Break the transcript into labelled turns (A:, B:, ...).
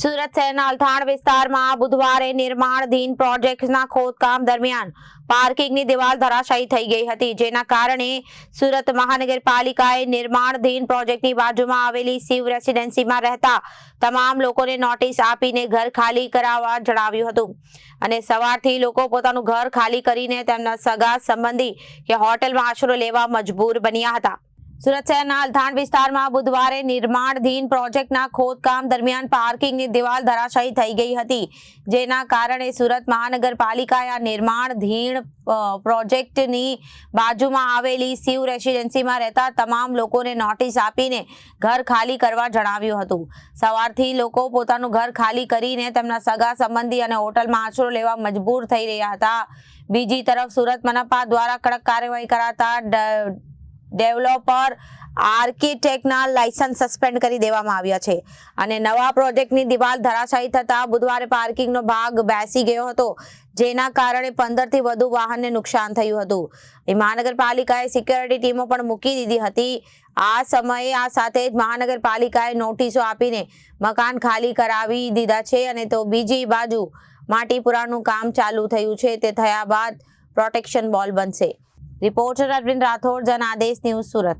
A: સુરત શહેરના અલથાણ વિસ્તારમાં બુધવારે નિર્માણાધીન પ્રોજેક્ટના ખોદકામ દરમિયાન પાર્કિંગની દિવાલ ધરાશાયી થઈ ગઈ હતી, જેના કારણે સુરત મહાનગરપાલિકાએ નિર્માણાધીન પ્રોજેક્ટની બાજુમાં આવેલી શિવ રેસિડેન્સીમાં રહેતા તમામ લોકોને નોટિસ આપીને ઘર ખાલી કરાવવા જણાવ્યું હતું અને સવારથી લોકો પોતાનું ઘર ખાલી કરીને તેમના સગા સંબંધી કે હોટેલમાં આશરો લેવા મજબૂર બન્યા હતા। સુરત શહેરના અલથાણ વિસ્તારમાં બુધવારે નિર્માણાધીન પ્રોજેક્ટના ખોદકામ દરમિયાન પાર્કિંગની દિવાલ ધરાશાયી થઈ ગઈ હતી, જેના કારણે સુરત મહાનગરપાલિકાએ આ નિર્માણાધીન પ્રોજેક્ટની બાજુમાં આવેલી શિવ રેસિડેન્સીમાં રહેતા તમામ લોકોને નોટિસ આપીને ઘર ખાલી કરવા જણાવ્યું હતું। સવારથી લોકો પોતાનું ઘર ખાલી કરીને તેમના સગા સંબંધી અને હોટલમાં આશરો લેવા મજબૂર થઈ રહ્યા હતા। બીજી તરફ સુરત મનપા દ્વારા કડક કાર્યવાહી કરાતા ડેવલપર આર્કિટેક્ટના લાયસન્સ સસ્પેન્ડ કરી દેવામાં આવ્યા છે અને નવા પ્રોજેક્ટની દિવાલ ધરાશાયી થતા બુધવારે પાર્કિંગનો ભાગ બેસી ગયો હતો, જેના કારણે 15 થી વધુ વાહનને નુકસાન થયું હતું। મહાનગરપાલિકાએ સિક્યોરિટી ટીમો પણ મૂકી દીધી હતી। આ સમયે આ સાથે જ મહાનગરપાલિકાએ નોટિસો આપીને મકાન ખાલી કરાવી દીધા છે અને તો બીજી બાજુ માટીપુરાનું કામ ચાલુ થયું છે। તે થયા બાદ પ્રોટેક્શન વોલ બનશે। Reporter Arvind Rathod, Janadesh news, Surat.